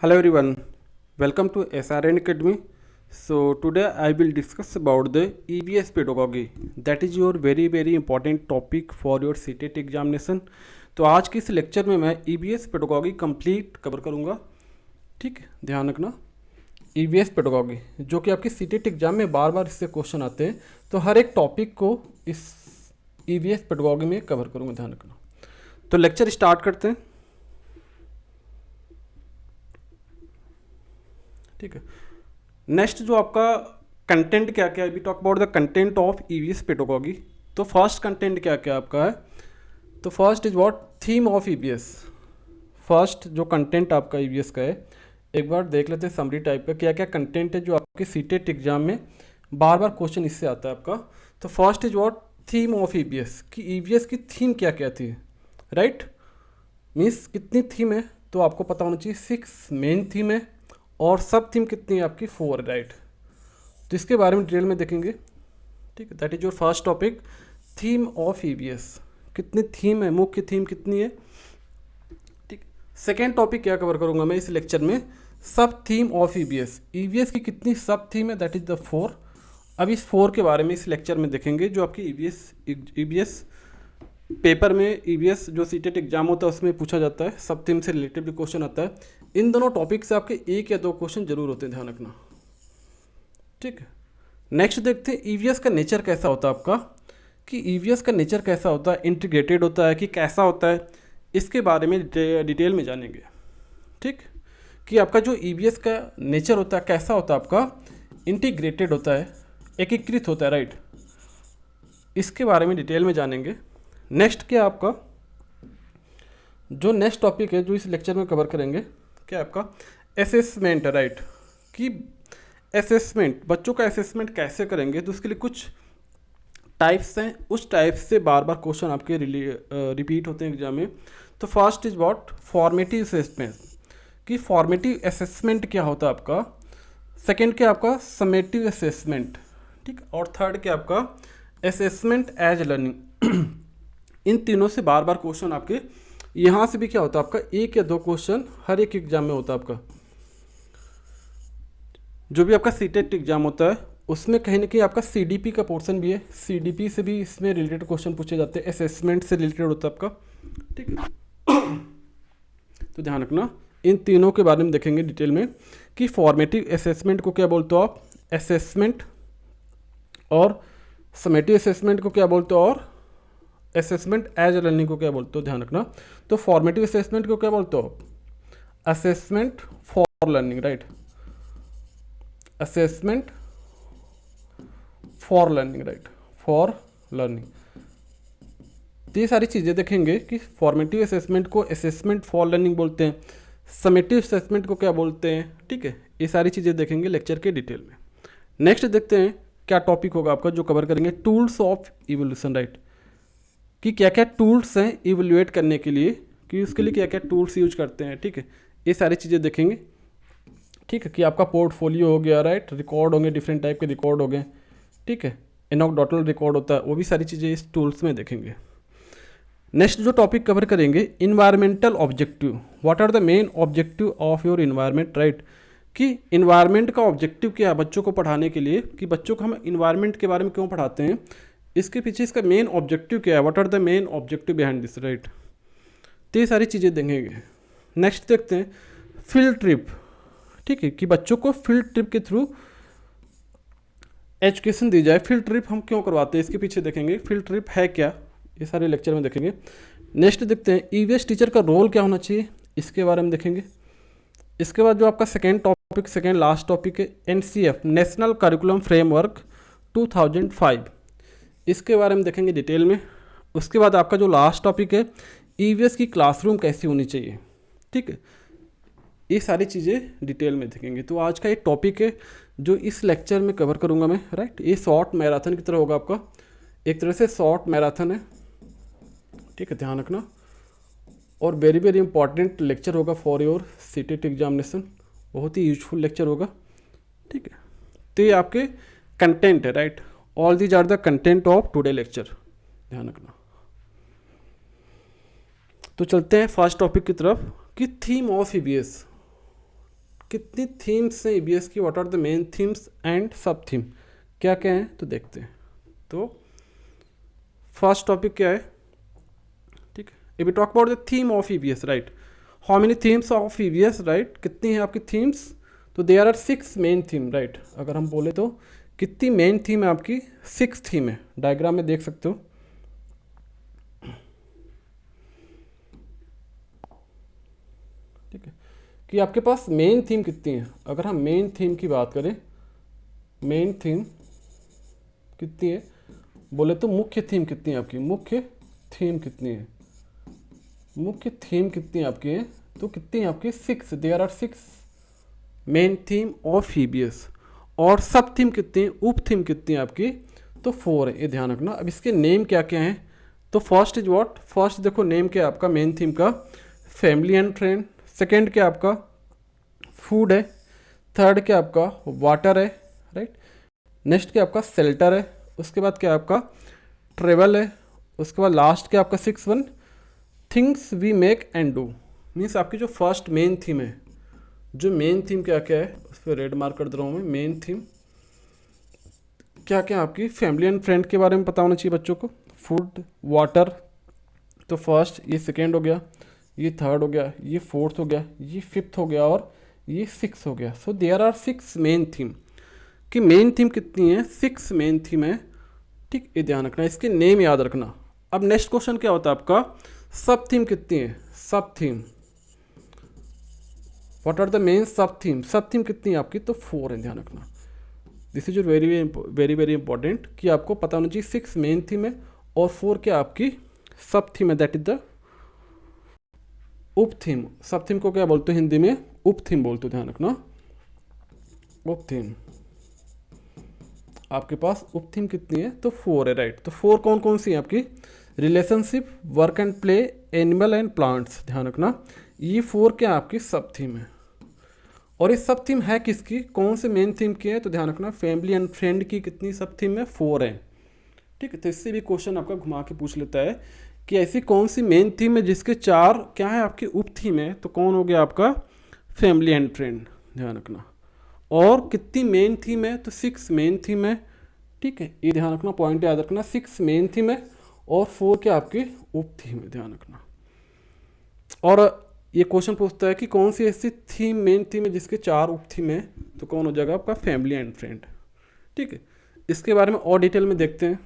Hello everyone, welcome to SRN Academy. So today I will discuss about the EVS pedagogy. That is your very important topic for your CTET examination. तो आज के इस lecture में मैं EVS pedagogy complete cover करूँगा. ठीक है, ध्यान रखना. EVS pedagogy जो कि आपके CTET एग्जाम में बार बार इससे क्वेश्चन आते हैं, तो हर एक टॉपिक को इस EVS pedagogy में कवर करूँगा, ध्यान रखना. तो लेक्चर स्टार्ट करते हैं. ठीक है. नेक्स्ट जो आपका कंटेंट क्या क्या है, we talk about the content of EVS pedagogy. तो फर्स्ट कंटेंट क्या क्या आपका है, तो first is what theme of EVS. First जो कंटेंट आपका ईवीएस का है, एक बार देख लेते हैं समरी टाइप का क्या क्या कंटेंट है जो आपके सीटेट एग्जाम में बार बार क्वेश्चन इससे आता है आपका. तो first is what theme of EVS, कि ईवीएस की थीम क्या क्या थी. राइट, मीन्स कितनी थीम है, तो आपको पता होना चाहिए 6 मेन थीम है और सब थीम कितनी है आपकी 4. राइट, तो इसके बारे में डिटेल में देखेंगे. ठीक है, that is your first topic, theme of EVS. कितनी थीम है, मुख्य थीम कितनी है. ठीक, सेकेंड टॉपिक क्या कवर करूंगा मैं इस लेक्चर में, सब थीम ऑफ ईवीएस. ईवीएस की कितनी सब थीम है, दैट इज द 4. अब इस 4 के बारे में इस लेक्चर में देखेंगे. जो आपकी ईवीएस पेपर में ईवीएस जो सीटेट एग्जाम होता है उसमें पूछा जाता है, सब थीम से रिलेटेड भी क्वेश्चन आता है. इन दोनों टॉपिक से आपके 1 या 2 क्वेश्चन जरूर होते हैं, ध्यान रखना. ठीक है, नेक्स्ट देखते हैं ईवीएस का नेचर कैसा होता है आपका, कि ईवीएस का नेचर कैसा होता है, इंटीग्रेटेड होता है कि कैसा होता है, इसके बारे में डिटेल में जानेंगे. ठीक, कि आपका जो ईवीएस का नेचर होता है कैसा होता है आपका, इंटीग्रेटेड होता है, एकीकृत होता है. राइट, इसके बारे में डिटेल में जानेंगे. नेक्स्ट क्या आपका जो नेक्स्ट टॉपिक है जो इस लेक्चर में कवर करेंगे, क्या आपका असेसमेंट है. राइट, कि असेसमेंट, बच्चों का असेसमेंट कैसे करेंगे, तो उसके लिए कुछ टाइप्स हैं, उस टाइप से बार बार क्वेश्चन आपके रिपीट होते हैं एग्जाम में. तो first is what formative assessment, कि फॉर्मेटिव असेसमेंट क्या होता है आपका. सेकेंड क्या आपका समेटिव असेसमेंट. ठीक, और थर्ड क्या आपका असेसमेंट एज लर्निंग. इन तीनों से बार बार क्वेश्चन आपके यहाँ से भी क्या होता है आपका 1 या 2 क्वेश्चन हर एक एग्जाम में होता है आपका. जो भी आपका सीटेट एग्जाम होता है उसमें कहीं ना कहीं आपका सीडीपी का पोर्शन भी है, सीडीपी से भी इसमें रिलेटेड क्वेश्चन पूछे जाते हैं, असेसमेंट से रिलेटेड होता है आपका. ठीक है, तो ध्यान रखना. इन तीनों के बारे में देखेंगे डिटेल में, कि फॉर्मेटिव असेसमेंट को क्या बोलते हो आप, असेसमेंट, और समेटिव असेसमेंट को क्या बोलते हो, और असेसमेंट एज लर्निंग को क्या बोलते हो, ध्यान रखना. तो फॉर्मेटिव असेसमेंट को क्या बोलते हो, assessment for learning. Right, assessment for learning. Right, for learning. तो ये सारी चीज़ें देखेंगे कि फॉर्मेटिव असेसमेंट को असेसमेंट फॉर लर्निंग बोलते हैं, समेटिव असेसमेंट को क्या बोलते हैं. ठीक है, ये सारी चीज़ें देखेंगे लेक्चर के डिटेल में. नेक्स्ट देखते हैं क्या टॉपिक होगा आपका जो कवर करेंगे, टूल्स ऑफ इवोल्यूशन. राइट, कि क्या क्या टूल्स हैं इवैल्यूएट करने के लिए, कि उसके लिए क्या क्या टूल्स यूज करते हैं. ठीक है, ये सारी चीज़ें देखेंगे. ठीक है, कि आपका पोर्टफोलियो हो गया, राइट, रिकॉर्ड होंगे, डिफरेंट टाइप के रिकॉर्ड हो गए. ठीक है, एनोकडोटल रिकॉर्ड होता है, वो भी सारी चीज़ें इस टूल्स में देखेंगे. नेक्स्ट जो टॉपिक कवर करेंगे, environmental objective. What are the main objective of your environment. Right, कि इन्वायरमेंट का ऑब्जेक्टिव क्या है बच्चों को पढ़ाने के लिए, कि बच्चों को हम इन्वायरमेंट के बारे में क्यों पढ़ाते हैं, इसके पीछे इसका मेन ऑब्जेक्टिव क्या है, what are the main objective behind this. Right, तो ये सारी चीज़ें देखेंगे. नेक्स्ट देखते हैं फील्ड ट्रिप. ठीक है, कि बच्चों को फील्ड ट्रिप के थ्रू एजुकेशन दी जाए. फील्ड ट्रिप हम क्यों करवाते हैं, इसके पीछे देखेंगे, फील्ड ट्रिप है क्या, ये सारे लेक्चर में देखेंगे. नेक्स्ट देखते हैं ईवीएस टीचर का रोल क्या होना चाहिए, इसके बारे में देखेंगे. इसके बाद जो आपका सेकेंड लास्ट टॉपिक है एनसीएफ, नेशनल करिकुलम फ्रेमवर्क 2005, इसके बारे में देखेंगे डिटेल में. उसके बाद आपका जो लास्ट टॉपिक है ईवीएस की क्लासरूम कैसी होनी चाहिए. ठीक है, ये सारी चीज़ें डिटेल में देखेंगे. तो आज का एक टॉपिक है जो इस लेक्चर में कवर करूंगा मैं. राइट, ये शॉर्ट मैराथन की तरह होगा आपका, एक तरह से शॉर्ट मैराथन है. ठीक है, ध्यान रखना. और वेरी इंपॉर्टेंट लेक्चर होगा फॉर योर सीटेट एग्जामिनेशन, बहुत ही यूजफुल लेक्चर होगा. ठीक है, तो ये आपके कंटेंट है. Right, all these are the content of today lecture, ध्यान रखना. तो चलते हैं फर्स्ट टॉपिक की तरफ, कि थीम ऑफ ईवीएस. कितनी थीम्स हैं ईबीएस की, what are the main themes and sub theme, क्या क्या हैं तो देखते हैं। तो फर्स्ट टॉपिक क्या है, ठीक है, if we talk about the theme of EBS, right, how many themes of EBS, right, कितनी हैं आपकी थीम्स, तो there are 6 main theme, right. अगर हम बोले तो कितनी मेन थीम है आपकी, 6 थीम है, डायग्राम में देख सकते हो, ठीक है, कि आपके पास मेन थीम कितनी है। अगर हम मेन थीम की बात करें, मेन थीम कितनी है बोले तो मुख्य थीम कितनी है आपकी, मुख्य थीम कितनी है, मुख्य थीम कितनी है आपकी है, तो कितनी है आपकी 6, there are 6 main theme of EBS. और सब थीम कितनी है, उप थीम कितनी है आपकी, तो 4 है, ये ध्यान रखना। अब इसके नेम क्या क्या हैं, तो फर्स्ट इज व्हाट, फर्स्ट देखो नेम क्या है आपका मेन थीम का, फैमिली एंड फ्रेंड। सेकेंड क्या आपका फूड है। थर्ड क्या आपका वाटर है, राइट। नेक्स्ट क्या आपका शेल्टर है। उसके बाद क्या आपका ट्रेवल है। उसके बाद लास्ट क्या आपका 6 things we make and do. Means आपकी जो फर्स्ट मेन थीम है, जो मेन थीम क्या क्या है उस पर रेड मार्क कर दे रहा हूँ मैं। मेन थीम क्या क्या आपकी फैमिली एंड फ्रेंड के बारे में पता होना चाहिए बच्चों को, फूड वाटर, तो फर्स्ट ये सेकेंड हो गया, ये थर्ड हो गया, ये फोर्थ हो गया, ये फिफ्थ हो गया और ये 6 हो गया। So there are 6 main theme. कि मेन थीम कितनी है, 6 मेन थीम है, ठीक, ये ध्यान रखना, इसके नेम याद रखना। अब नेक्स्ट क्वेश्चन क्या होता है आपका, सब थीम कितनी है, sub theme, what are the main sub theme, sub theme कितनी है आपकी, तो 4 है, ध्यान रखना। This is very very very important कि आपको पता होना चाहिए 6 मेन थीम है और 4 क्या आपकी सब थीम है, दैट इज द उप थीम। सब थीम को क्या बोलते हैं हिंदी में, उप थीम बोलते हो, ध्यान रखना, उप थीम। आपके पास उप थीम कितनी है, तो 4 है, राइट। तो 4 कौन कौन सी है आपकी, relationship, work and play, animal and plants, ध्यान रखना, ये 4 क्या आपकी सब थीम है। और ये सब थीम है किसकी, कौन से मेन थीम की है, तो ध्यान रखना फैमिली एंड फ्रेंड की कितनी सब थीम है, 4 है, ठीक है। तो इससे भी क्वेश्चन आपका घुमा के पूछ लेता है कि ऐसी कौन सी मेन थीम है जिसके 4 क्या है आपकी उप थीम है, तो कौन हो गया आपका फैमिली एंड फ्रेंड, ध्यान रखना। और कितनी मेन थीम है, तो 6 मेन थीम है, ठीक है, ये ध्यान रखना, पॉइंट याद रखना, 6 मेन थीम है और 4 क्या आपकी उप थीम है, ध्यान रखना। और ये क्वेश्चन पूछता है कि कौन सी ऐसी थीम मेन थीम है जिसके 4 उप थीम है, तो कौन हो जाएगा आपका फैमिली एंड फ्रेंड, ठीक है। इसके बारे में और डिटेल में देखते हैं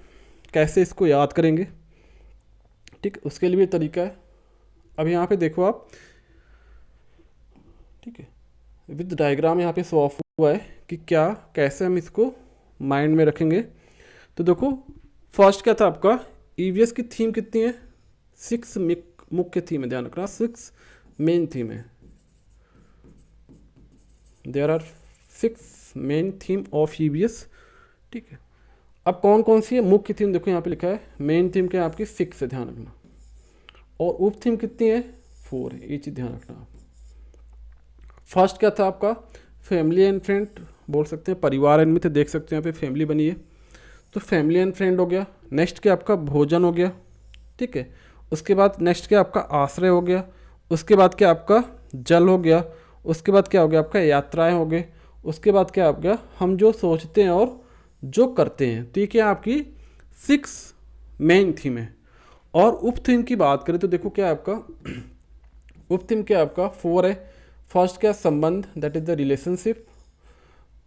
कैसे इसको याद करेंगे, ठीक, उसके लिए भी तरीका है। अब यहाँ पे देखो आप, ठीक है, विद डायग्राम यहाँ पे शो ऑफ हुआ है कि क्या कैसे हम इसको माइंड में रखेंगे। तो देखो फर्स्ट क्या था आपका, ईवीएस की थीम कितनी है, 6 मुख्य थीम है, ध्यान रखना, 6 मेन थीम है, there are 6 main theme of EVS, ठीक है। अब कौन कौन सी है मुख्य थीम, देखो यहाँ पे लिखा है मेन थीम क्या है आपकी 6 है, ध्यान रखना। और उप थीम कितनी है, 4 है, ये चीज़ ध्यान रखना। फर्स्ट क्या था आपका फैमिली एंड फ्रेंड, बोल सकते हैं परिवार एंड में, तो देख सकते हैं यहाँ पे फैमिली बनी है, तो फैमिली एंड फ्रेंड हो गया। नेक्स्ट क्या आपका भोजन हो गया, ठीक है। उसके बाद नेक्स्ट क्या आपका आश्रय हो गया। उसके बाद क्या आपका जल हो गया। उसके बाद क्या हो गया आपका यात्राएं हो गए। उसके बाद क्या हो गया हम जो सोचते हैं और जो करते हैं, तो ये क्या आपकी 6 मेन थीम है। और उप थीम की बात करें तो देखो क्या आपका उप थीम क्या आपका 4 है। फर्स्ट क्या संबंध, that is the relationship.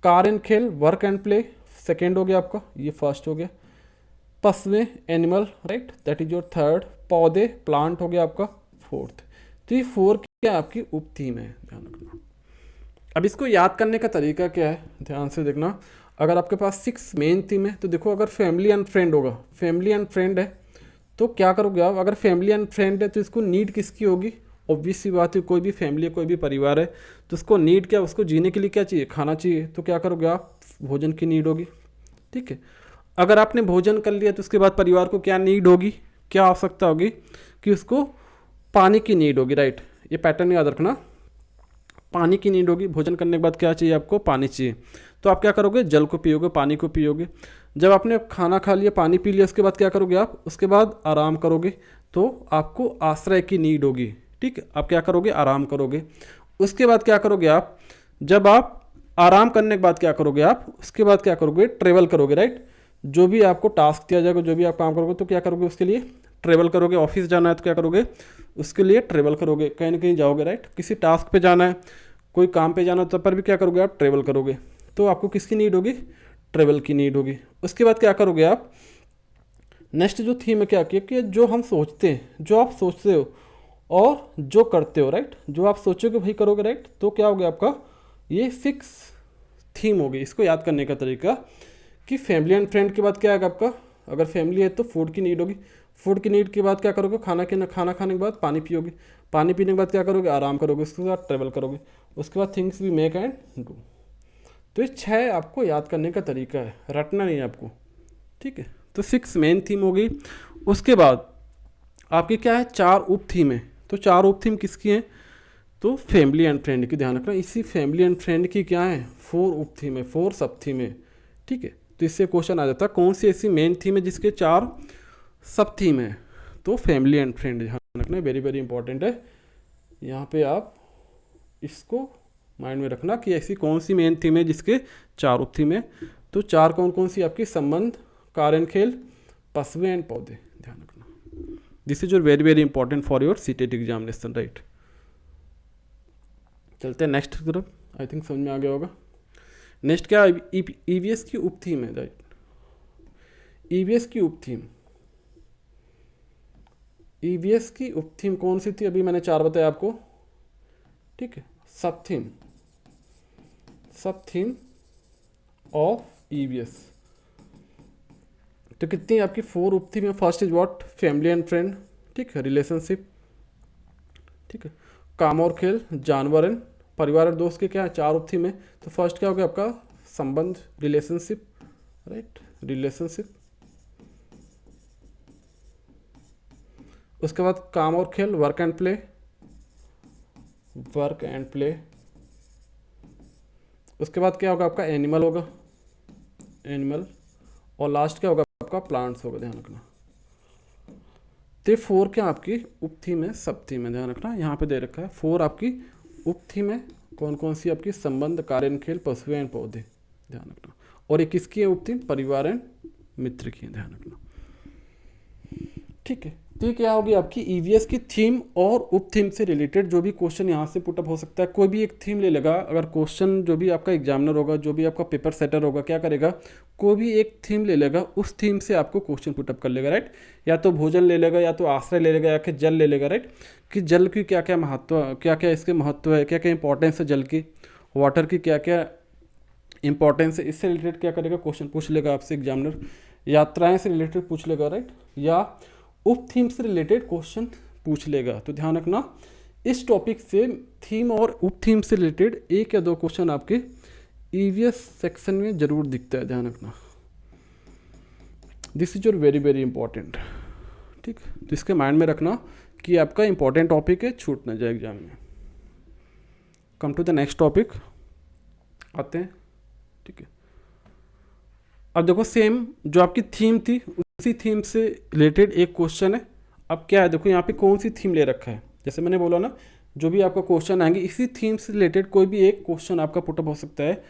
Car and खेल, वर्क एंड प्ले, सेकेंड हो गया आपका, ये फर्स्ट हो गया। पशुएं, animal, right, that is your third. पौधे, प्लांट हो गया आपका फोर्थ। तो ये 4 क्या आपकी उप थीम है, ध्यान रखना। अब इसको याद करने का तरीका क्या है, ध्यान से देखना। अगर आपके पास 6 मेन थीम है तो देखो अगर फैमिली एंड फ्रेंड होगा, फैमिली एंड फ्रेंड है तो क्या करोगे आप, अगर फैमिली एंड फ्रेंड है तो इसको नीड किसकी होगी, ऑब्वियस सी बात है, कोई भी फैमिली है कोई भी परिवार है तो उसको नीड क्या, उसको जीने के लिए क्या चाहिए, खाना चाहिए। तो क्या करोगे आप, भोजन की नीड होगी, ठीक है। अगर आपने भोजन कर लिया तो उसके बाद परिवार को क्या नीड होगी, क्या आवश्यकता होगी कि उसको पानी की नीड होगी, राइट। ये पैटर्न याद रखना, पानी की नीड होगी। भोजन करने के बाद क्या चाहिए आपको, पानी चाहिए। तो आप क्या करोगे, जल को पियोगे, पानी को पियोगे। जब आपने खाना खा लिया, पानी पी लिया, उसके बाद क्या करोगे आप, उसके बाद आराम करोगे। तो आपको आश्रय की नीड होगी, ठीक है। आप क्या करोगे, आराम करोगे। उसके बाद क्या करोगे आप, जब आप आराम करने के बाद क्या करोगे आप, उसके बाद क्या करोगे, ट्रेवल करोगे, राइट। जो भी आपको टास्क दिया जाएगा, जो भी आप काम करोगे तो क्या करोगे, उसके लिए ट्रेवल करोगे। ऑफिस जाना है तो क्या करोगे, उसके लिए ट्रेवल करोगे, कहीं ना कहीं जाओगे, राइट। किसी टास्क पे जाना है, कोई काम पे जाना है, तब पर भी क्या करोगे आप, ट्रेवल करोगे। तो आपको किसकी नीड होगी, ट्रेवल की नीड होगी। उसके बाद क्या करोगे आप, नेक्स्ट जो थीम है क्या कि जो हम सोचते हैं, जो आप सोचते हो और जो करते हो, राइट। जो आप सोचोगे वही करोगे, राइट। तो क्या हो गया आपका, ये 6 थीम होगी। इसको याद करने का तरीका कि फैमिली एंड फ्रेंड के बाद क्या आएगा आपका, अगर फैमिली है तो फूड की नीड होगी। फूड की नीड के बाद क्या करोगे, खाना खाने के बाद पानी पियोगे। पानी पीने के बाद क्या करोगे, आराम करोगे। उसके बाद ट्रेवल करोगे। उसके बाद things we make and do. तो ये 6 आपको याद करने का तरीका है, रटना नहीं है आपको, ठीक है। तो 6 मेन थीम हो गई। उसके बाद आपकी क्या है, 4 उप थीम है। तो 4 उप थीम किसकी हैं, तो फैमिली एंड फ्रेंड की, ध्यान रखना। इसी फैमिली एंड फ्रेंड की क्या है, 4 उप थीम है, 4 सब थीम है, ठीक है। तो इससे क्वेश्चन आ जाता है कौन सी ऐसी मेन थीम है जिसके 4 सब थीम है, तो फैमिली एंड फ्रेंड, ध्यान रखना, वेरी वेरी इंपॉर्टेंट है। यहाँ पे आप इसको माइंड में रखना कि ऐसी कौन सी मेन थीम है जिसके 4 उप थीम है। तो 4 कौन कौन सी आपकी, संबंध, कार्य एंड खेल, पशु एंड पौधे, ध्यान रखना। This is your very very important for your CTET examination, right. चलते हैं नेक्स्ट की तरफ, आई थिंक समझ में आ गया होगा। नेक्स्ट क्या, ईवीएस की उप थीम है, राइट। ईवीएस की उप थीम, ईवीएस की उप थीम कौन सी थी, अभी मैंने 4 बताया आपको, ठीक है। Sub theme, sub theme of EVS. तो कितनी आपकी 4 उप थीम है। First is what, family and friend, ठीक है, रिलेशनशिप, ठीक है, काम और खेल, जानवर एंड परिवार और दोस्त के क्या है, 4 उप थीम है। तो फर्स्ट क्या हो गया आपका, संबंध, रिलेशनशिप, राइट, रिलेशनशिप। उसके बाद काम और खेल, work and play, work and play. उसके बाद क्या होगा आपका, एनिमल होगा, एनिमल। और लास्ट क्या होगा आपका, प्लांट्स होगा, ध्यान रखना। तो 4 क्या आपकी उप थीम है, सब थीम है, ध्यान रखना। यहाँ पे दे रखा है 4 आपकी उप थीम है, कौन कौन सी आपकी, संबंध, कार्य एंड खेल, पशु एंड पौधे, ध्यान रखना। और ये किसकी है उप थीम, परिवार एंड मित्र की है, ध्यान रखना, ठीक है। तो ये क्या होगी आपकी ईवीएस की थीम और उप थीम से रिलेटेड जो भी क्वेश्चन यहाँ से पुटअप हो सकता है। कोई भी एक थीम ले लेगा, अगर क्वेश्चन जो भी आपका एग्जामिनर होगा, जो भी आपका पेपर सेटर होगा, क्या करेगा, कोई भी एक थीम ले लेगा, उस थीम से आपको क्वेश्चन पुटअप कर लेगा, राइट। या तो भोजन ले लेगा, या तो आश्रय ले लेगा, या फिर जल ले लेगा, राइट। कि जल की क्या क्या महत्व, क्या क्या इसके महत्व है, क्या क्या इंपॉर्टेंस है जल की, वाटर की क्या क्या इंपॉर्टेंस है, इससे रिलेटेड क्या करेगा, क्वेश्चन पूछ लेगा आपसे एग्जामिनर। यात्राएं से रिलेटेड पूछ लेगा, राइट। या उप थीम से रिलेटेड क्वेश्चन पूछ लेगा। तो ध्यान रखना, इस टॉपिक से थीम और उप थीम से रिलेटेड 1 या 2 क्वेश्चन आपके ईवीएस सेक्शन में जरूर दिखता है, ध्यान रखना। This is your very very important, ठीक। तो इसके माइंड में रखना कि आपका इंपॉर्टेंट टॉपिक है, छूट ना जाए एग्जाम में। Come to the next topic आते हैं, ठीक है। अब देखो, सेम जो आपकी थीम थी, उसी थीम से रिलेटेड एक क्वेश्चन है। अब क्या है, देखो यहाँ पे कौन सी थीम ले रखा है, जैसे मैंने बोला ना, जो भी आपका क्वेश्चन आएंगे इसी थीम से रिलेटेड कोई भी एक क्वेश्चन आपका पुटअप हो सकता है।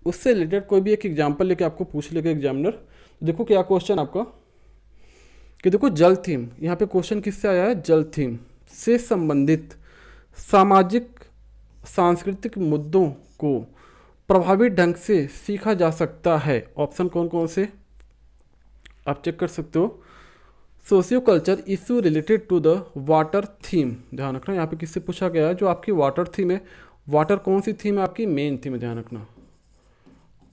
उससे रिलेटेड कोई भी एक एग्जाम्पल लेके आपको पूछ लेगा एग्जामिनर। देखो क्या क्वेश्चन आपका, कि देखो जल थीम, यहाँ पे क्वेश्चन किससे आया है, जल थीम से संबंधित सामाजिक सांस्कृतिक मुद्दों को प्रभावी ढंग से सीखा जा सकता है। ऑप्शन कौन कौन से आप चेक कर सकते हो। Socio culture issue related to the water theme, ध्यान रखना। यहाँ पे किससे पूछा गया है, जो आपकी वाटर थीम है। वाटर कौन सी थीम है आपकी, मेन थीम है, ध्यान रखना।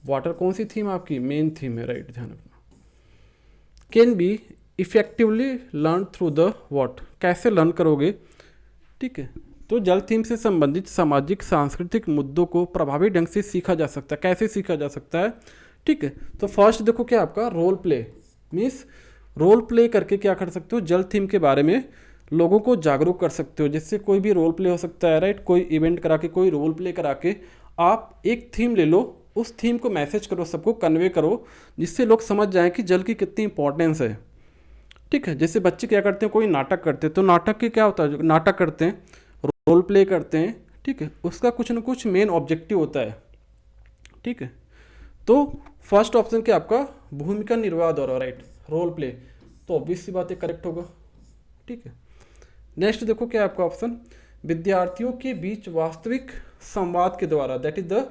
वाटर कौन सी थीम आपकी, मेन थीम है, राइट, ध्यान रखना। Can be effectively learn through the what, कैसे लर्न करोगे, ठीक है। तो जल थीम से संबंधित सामाजिक सांस्कृतिक मुद्दों को प्रभावी ढंग से सीखा जा सकता है, कैसे सीखा जा सकता है, ठीक है। तो फर्स्ट देखो क्या आपका role play, means role play करके क्या कर सकते हो, जल थीम के बारे में लोगों को जागरूक कर सकते हो। जिससे कोई भी रोल प्ले हो सकता है, राइट। कोई इवेंट करा के, कोई रोल प्ले करा के आप एक थीम ले लो, उस थीम को मैसेज करो, सबको कन्वे करो, जिससे लोग समझ जाएं कि जल की कितनी इंपॉर्टेंस है, ठीक है। जैसे बच्चे क्या करते हैं, कोई नाटक करते हैं, तो नाटक के क्या होता है, नाटक करते हैं, रोल प्ले करते हैं, ठीक है, उसका कुछ ना कुछ मेन ऑब्जेक्टिव होता है। ठीक है, तो फर्स्ट ऑप्शन क्या आपका भूमिका निर्वाह द्वारा, राइट, रोल प्ले, तो ऑब्वियस सी बात है करेक्ट होगा। ठीक है, नेक्स्ट देखो क्या है आपका ऑप्शन, विद्यार्थियों के बीच वास्तविक संवाद के द्वारा, that is the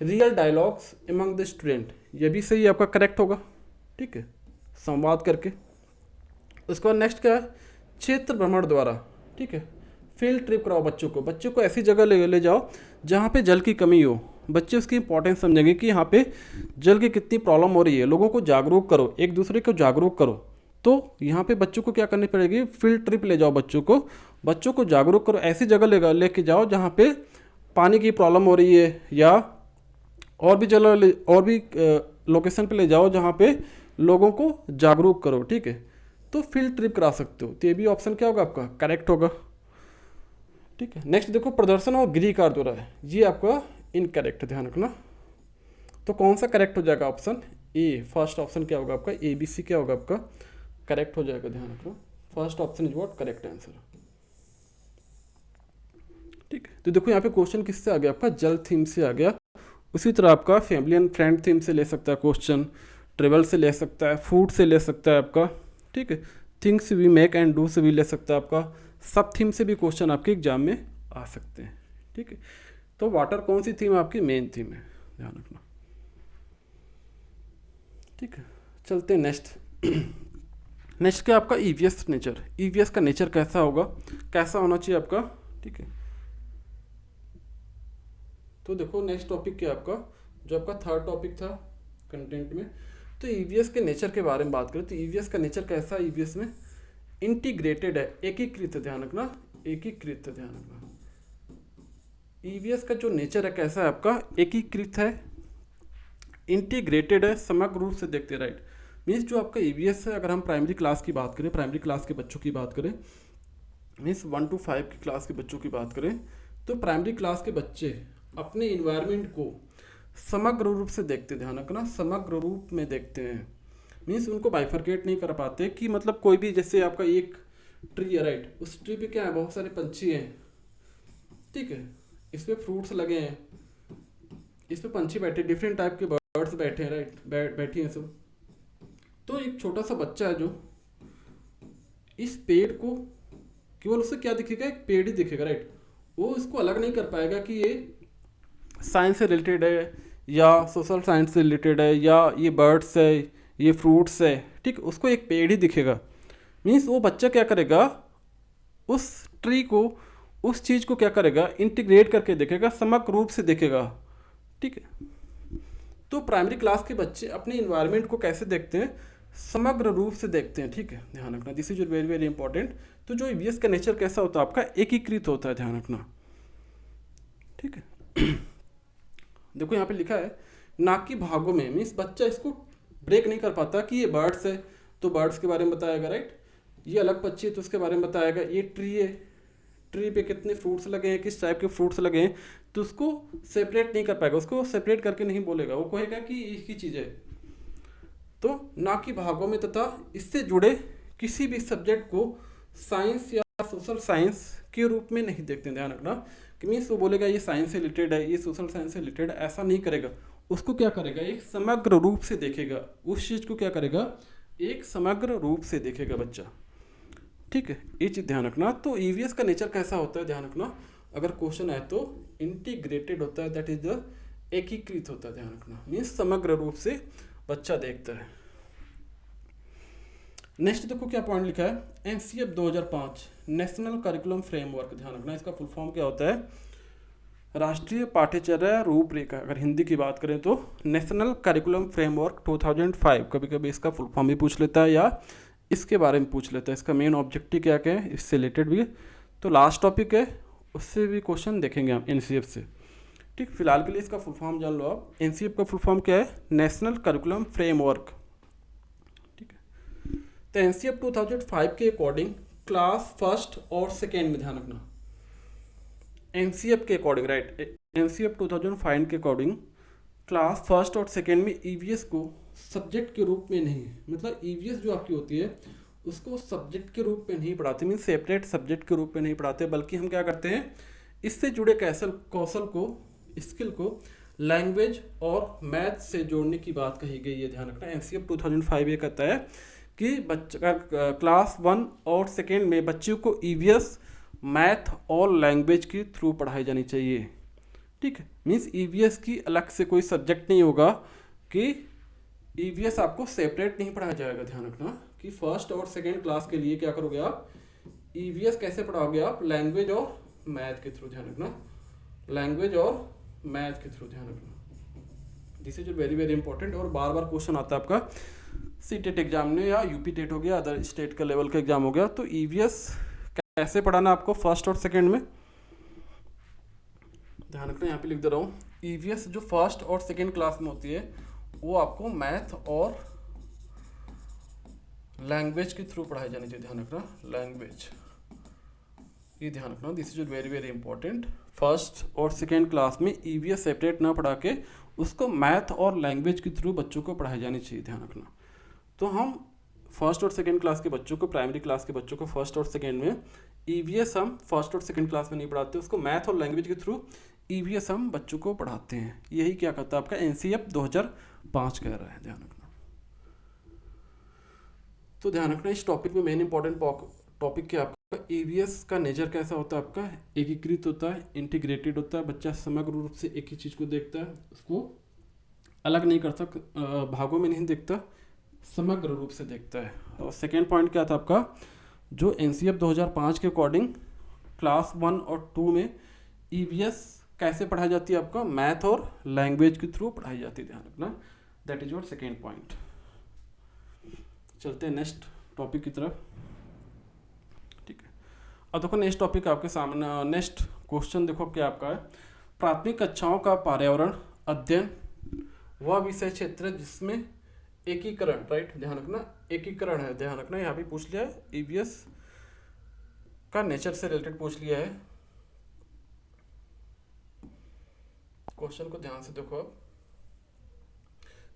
real dialogues among the student, ये भी सही आपका करेक्ट होगा। ठीक है, संवाद करके। उसके बाद नेक्स्ट क्या है, क्षेत्र भ्रमण द्वारा। ठीक है, फील्ड ट्रिप कराओ बच्चों को ऐसी जगह ले जाओ जहाँ पे जल की कमी हो, बच्चे उसकी इंपॉर्टेंस समझेंगे कि यहाँ पे जल की कितनी प्रॉब्लम हो रही है, लोगों को जागरूक करो, एक दूसरे को जागरूक करो। तो यहाँ पे बच्चों को क्या करनी पड़ेगी, फील्ड ट्रिप ले जाओ बच्चों को जागरूक करो, ऐसी जगह लेके जाओ जहाँ पे पानी की प्रॉब्लम हो रही है, या और भी लोकेशन पे ले जाओ जहाँ पे लोगों को जागरूक करो। ठीक है, तो फील्ड ट्रिप करा सकते हो, तो ये भी ऑप्शन क्या होगा आपका करेक्ट होगा। ठीक है, नेक्स्ट देखो प्रदर्शन और गृहकार्य द्वारा है, ये आपका इनकरेक्ट, ध्यान रखना। तो कौन सा करेक्ट हो जाएगा, ऑप्शन ए, फर्स्ट ऑप्शन क्या होगा आपका, ए बी सी क्या होगा आपका करेक्ट हो जाएगा, ध्यान रखना। First option is what correct answer. ठीक है, तो देखो यहाँ पे क्वेश्चन किससे आ गया आपका, जल थीम से आ गया। उसी तरह आपका फैमिली एंड फ्रेंड थीम से ले सकता है क्वेश्चन, ट्रेवल से ले सकता है, फूड से ले सकता है आपका। ठीक है, things we make and do से भी ले सकता है आपका, सब थीम से भी क्वेश्चन आपके एग्जाम में आ सकते हैं। ठीक है, तो वाटर कौन सी थीम आपकी मेन थीम है, ध्यान रखना। ठीक है, चलते हैं नेक्स्ट। नेक्स्ट क्या आपका ईवीएस नेचर, ईवीएस का नेचर कैसा होगा, कैसा होना चाहिए आपका। ठीक है, तो देखो नेक्स्ट टॉपिक क्या आपका, जो आपका थर्ड टॉपिक था कंटेंट में, तो ईवीएस के नेचर के बारे में बात करें तो ईवीएस का नेचर कैसा है, ईवीएस में इंटीग्रेटेड है, एकीकृत, ध्यान रखना, एकीकृत, ध्यान रखना। ईवीएस का जो नेचर है कैसा है आपका, एकीकृत है, इंटीग्रेटेड है, समग्र रूप से देखते हैं, राइट। मीन्स जो आपका ईवीएस है, अगर हम प्राइमरी क्लास की बात करें, प्राइमरी क्लास के बच्चों की बात करें, मीन्स 1 to 5 की क्लास के बच्चों की बात करें, तो प्राइमरी क्लास के बच्चे अपने इन्वायरमेंट को समग्र रूप से देखते, ध्यान रखना, समग्र रूप में देखते हैं। मीन्स उनको बाइफरकेट नहीं कर पाते कि मतलब कोई भी, जैसे आपका एक ट्री है, राइट, उस ट्री पे क्या है, बहुत सारे पंछी हैं। ठीक है, इस पे फ्रूट्स लगे हैं, इस पे पंछी बैठे, डिफरेंट टाइप के बर्ड्स बैठे हैं, राइट, बैठी हैं सब। तो एक छोटा सा बच्चा है जो इस पेड़ को, केवल उससे क्या दिखेगा, एक पेड़ ही दिखेगा, राइट, वो इसको अलग नहीं कर पाएगा कि ये साइंस से रिलेटेड है या सोशल साइंस से रिलेटेड है या ये बर्ड्स है, ये फ्रूट्स है। ठीक, उसको एक पेड़ ही दिखेगा। मीन्स वो बच्चा क्या करेगा, उस ट्री को, उस चीज़ को क्या करेगा, इंटीग्रेट करके देखेगा, समग्र रूप से देखेगा। ठीक है, तो प्राइमरी क्लास के बच्चे अपने इन्वायरमेंट को कैसे देखते हैं, समग्र रूप से देखते हैं। ठीक है, ध्यान रखना, this is very very important. तो जो ईवीएस का नेचर कैसा होता है आपका, एकीकृत होता है, ध्यान रखना। ठीक है, देखो यहाँ पे लिखा है ना कि भागों में, मीन्स बच्चा इसको ब्रेक नहीं कर पाता कि ये बर्ड्स है तो बर्ड्स के बारे में बताएगा, राइट, ये अलग पक्षी है तो उसके बारे में बताएगा, ये ट्री है, ट्री पे कितने फ्रूट्स लगे हैं, किस टाइप के फ्रूट्स लगे हैं, तो उसको सेपरेट नहीं कर पाएगा, उसको सेपरेट करके नहीं बोलेगा, वो कहेगा कि एक ही चीज़ है। तो ना कि भागों में तथा इससे जुड़े किसी भी सब्जेक्ट को साइंस या सोशल साइंस के रूप में नहीं देखते, ध्यान रखना। कि मीन्स वो बोलेगा ये साइंस से रिलेटेड है, ये सोशल साइंस से रिलेटेड है, ऐसा नहीं करेगा। उसको क्या करेगा, एक समग्र रूप से देखेगा, उस चीज़ को क्या करेगा, एक समग्र रूप से देखेगा बच्चा। ठीक है, ये चीज़ ध्यान रखना। तो ईवीएस का नेचर कैसा होता है, ध्यान रखना, अगर क्वेश्चन है तो इंटीग्रेटेड होता है, दैट इज द एकीकृत होता है, ध्यान रखना, मीन्स समग्र रूप से बच्चा देखता है। नेक्स्ट देखो क्या पॉइंट लिखा है, एनसीएफ 2005 नेशनल करिकुलम फ्रेमवर्क, ध्यान रखना, इसका फुल फॉर्म क्या होता है, राष्ट्रीय पाठ्यचर्या रूपरेखा। अगर हिंदी की बात करें तो नेशनल करिकुलम फ्रेमवर्क 2005, कभी कभी इसका फुल फॉर्म भी पूछ लेता है या इसके बारे में पूछ लेता है, इसका मेन ऑब्जेक्टिव क्या क्या है, इससे रिलेटेड भी। तो लास्ट टॉपिक है, उससे भी क्वेश्चन देखेंगे हम एनसीएफ से। ठीक, फिलहाल के लिए इसका फुल फॉर्म जान लो आप। एनसीएफ का फुल फॉर्म क्या है, नेशनल करिकुलम फ्रेमवर्क। ठीक है, तो एनसीएफ 2005 के अकॉर्डिंग क्लास फर्स्ट और सेकेंड में, ध्यान रखना, एनसीएफ के अकॉर्डिंग, राइट, एनसीएफ 2005 के अकॉर्डिंग क्लास फर्स्ट और सेकेंड में ईवीएस को सब्जेक्ट के रूप में नहीं, मतलब ईवीएस जो आपकी होती है उसको सब्जेक्ट के रूप में नहीं पढ़ाते, मीन सेपरेट सब्जेक्ट के रूप में नहीं पढ़ाते, बल्कि हम क्या करते हैं, इससे जुड़े कौशल को, स्किल को लैंग्वेज और मैथ से जोड़ने की बात कही गई है। ध्यान रखना, एनसीएफ 2005 ये कहता है कि बच्चा क्लास 1 और 2 में बच्चों को ईवीएस मैथ और लैंग्वेज के थ्रू पढ़ाई जानी चाहिए। ठीक है, मीन्स ईवीएस की अलग से कोई सब्जेक्ट नहीं होगा, कि ईवीएस आपको सेपरेट नहीं पढ़ाया जाएगा। ध्यान रखना कि फर्स्ट और सेकेंड क्लास के लिए क्या करोगे आप, ईवीएस कैसे पढ़ाओगे आप, लैंग्वेज और मैथ के थ्रू। ध्यान रखना, लैंग्वेज और मैथ के थ्रू, ध्यान रखना। This is very very important, और बार बार क्वेश्चन आता है आपका सीटेट एग्जाम में, या यूपी टेट हो गया, अदर स्टेट का लेवल का एग्जाम हो गया, तो ईवीएस कैसे पढ़ाना आपको फर्स्ट और सेकेंड में। ध्यान रखना, यहाँ पे लिख दे रहा हूँ, ईवीएस जो फर्स्ट और सेकेंड क्लास में होती है वो आपको मैथ और लैंग्वेज के थ्रू पढ़ाई जानी चाहिए। ध्यान रखना, लैंग्वेज, ये ध्यान रखना, this is very very important. First और सेकेंड क्लास में ईवीएस सेपरेट ना पढ़ा के उसको मैथ और लैंग्वेज के थ्रू बच्चों को पढ़ाई जानी चाहिए। ध्यान रखना, तो हम फर्स्ट और सेकेंड क्लास के बच्चों को, प्राइमरी क्लास के बच्चों को फर्स्ट और सेकेंड में ईवीएस हम फर्स्ट और सेकेंड क्लास में नहीं पढ़ाते, उसको मैथ और लैंग्वेज के थ्रू ईवीएस हम बच्चों को पढ़ाते हैं। यही क्या कहता है आपका एनसीएफ 2005 कह रहा है। ध्यान रखना, तो ध्यान रखना इस टॉपिक में मेन इंपॉर्टेंट टॉपिक क्या आपका, ईवीएस का नेचर कैसा होता है आपका, एकीकृत होता है, इंटीग्रेटेड होता है। बच्चा समग्र रूप से एक ही चीज़ को देखता है, उसको अलग नहीं करता, भागों में नहीं देखता, समग्र रूप से देखता है। और सेकेंड पॉइंट क्या था आपका, जो एनसीएफ 2005 के अकॉर्डिंग क्लास 1 और 2 में ईवीएस कैसे पढ़ाई जाती है आपका, मैथ और लैंग्वेज के थ्रू पढ़ाई जाती है। ध्यान रखना, that is your second point. चलते हैं नेक्स्ट टॉपिक की तरफ। ठीक है, अब देखो नेक्स्ट टॉपिक आपके सामने, नेक्स्ट क्वेश्चन देखो क्या आपका है, प्राथमिक कक्षाओं का पर्यावरण अध्ययन वह विषय क्षेत्र जिसमें एकीकरण, राइट, ध्यान रखना एकीकरण है। ध्यान रखना, यहाँ भी पूछ लिया है, ईवीएस का नेचर से रिलेटेड पूछ लिया है। क्वेश्चन को ध्यान से देखो अब,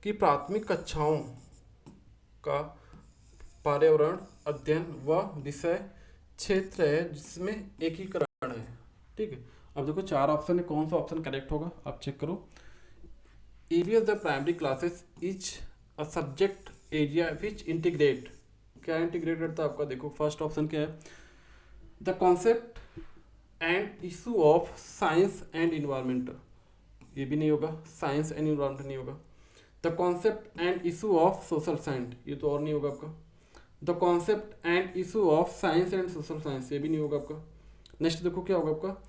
कि प्राथमिक कक्षाओं का पर्यावरण अध्ययन वह विषय क्षेत्र है जिसमें एकीकरण है। ठीक है, अब देखो 4 ऑप्शन है, कौन सा ऑप्शन करेक्ट होगा आप चेक करो। EVS the primary classes is a subject area which integrate, क्या इंटीग्रेट करता है आपका, देखो फर्स्ट ऑप्शन क्या है, the concept and issue of science and environment, ये भी नहीं होगा, साइंस एंड इन्वायरमेंट नहीं होगा। The concept and issue of social science, ये तो और नहीं होगा आपका। The concept and issue of science and social science, ये भी नहीं होगा आपका। नेक्स्ट देखो क्या होगा आपका,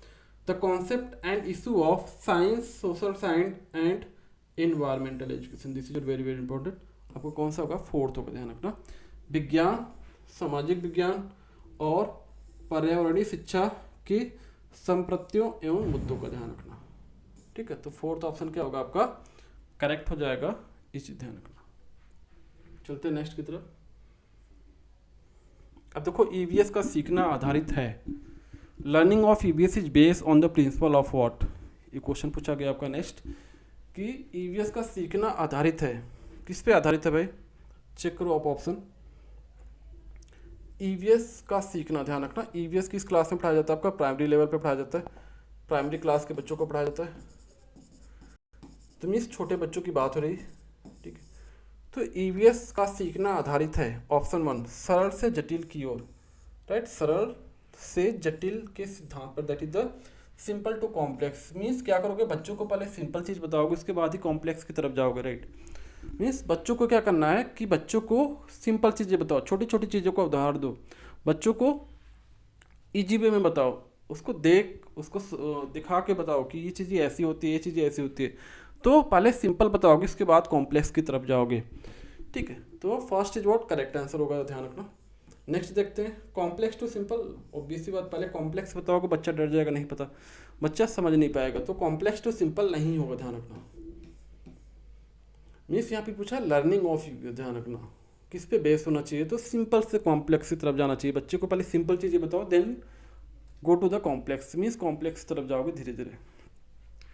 the concept and issue of science, social science and environmental education, this is very very important. आपको कौन सा होगा, फोर्थ होगा। ध्यान रखना, विज्ञान, सामाजिक विज्ञान और पर्यावरणीय शिक्षा की संप्रत्तियों एवं मुद्दों का ध्यान रखना। ठीक है, तो फोर्थ ऑप्शन क्या होगा आपका, करेक्ट हो जाएगा, इस ध्यान रखना। चलते हैं नेक्स्ट की तरफ। अब देखो ईवीएस का सीखना आधारित है, learning of EVS is based on the principle of what, ये क्वेश्चन पूछा गया आपका नेक्स्ट, कि ईवीएस का सीखना आधारित है, किस पे आधारित है भाई, चेक करो आप ऑप्शन। ईवीएस का सीखना, ध्यान रखना, ईवीएस किस क्लास में पढ़ाया जाता है आपका, प्राइमरी लेवल पे पढ़ाया जाता है, प्राइमरी क्लास के बच्चों को पढ़ाया जाता है, तो मीन्स छोटे बच्चों की बात हो रही। ठीक है, तो ईवीएस का सीखना आधारित है, ऑप्शन 1 सरल से जटिल की ओर, राइट, सरल से जटिल के सिद्धांत पर, that is the simple to complex. Means क्या करोगे, बच्चों को पहले सिंपल चीज़ बताओगे, उसके बाद ही कॉम्प्लेक्स की तरफ जाओगे, राइट। मीन्स बच्चों को क्या करना है कि बच्चों को सिंपल चीज़ें बताओ, छोटी छोटी चीज़ों को उदाहरण दो, बच्चों को इजी वे में बताओ, उसको उसको दिखा के बताओ कि ये चीज़ें ऐसी होती है, ये चीज़ें ऐसी होती है। तो पहले सिंपल बताओगे, उसके बाद कॉम्प्लेक्स की तरफ जाओगे। ठीक है, तो first is what correct answer होगा, ध्यान रखना। नेक्स्ट देखते हैं, कॉम्प्लेक्स टू सिंपल, ऑब्वियस सी बात, पहले कॉम्प्लेक्स बताओगे बच्चा डर जाएगा, नहीं पता, बच्चा समझ नहीं पाएगा, तो कॉम्प्लेक्स टू सिंपल नहीं होगा, ध्यान रखना। मीन्स यहाँ पे पूछा लर्निंग ऑफ, ध्यान रखना किस पे बेस होना चाहिए, तो सिंपल से कॉम्प्लेक्स की तरफ जाना चाहिए। बच्चे को पहले सिंपल चीज़ें बताओ, then go to the complex, means complex की तरफ जाओगे धीरे धीरे।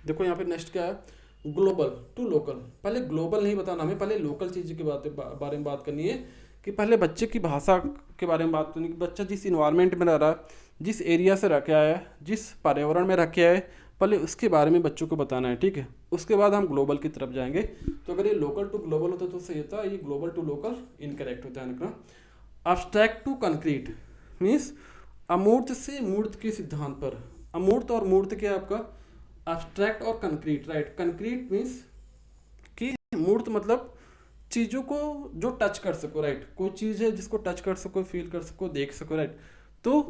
देखो यहाँ पे नेक्स्ट क्या है, ग्लोबल टू लोकल, पहले ग्लोबल नहीं बताना हमें, पहले लोकल चीज़ के बारे में बात करनी है, कि पहले बच्चे की भाषा के बारे में बात करनी, कि बच्चा जिस इन्वायरमेंट में रह रहा है, जिस एरिया से रखे आया है, जिस पर्यावरण में रखे आए, पहले उसके बारे में बच्चों को बताना है, ठीक है। उसके बाद हम ग्लोबल की तरफ जाएंगे। तो अगर ये लोकल टू ग्लोबल होता तो सही होता, ये ग्लोबल टू लोकल इनकरेक्ट होता है ना। अब्स्ट्रैक्ट टू कंक्रीट मीन्स अमूर्त से मूर्त के सिद्धांत पर। अमूर्त और मूर्त क्या है आपका, अब्स्ट्रैक्ट और कंक्रीट, राइट। कंक्रीट मीन्स कि मूर्त मतलब चीज़ों को जो टच कर सको, राइट। कोई चीज़ है जिसको टच कर सको, फील कर सको, देख सको, राइट। तो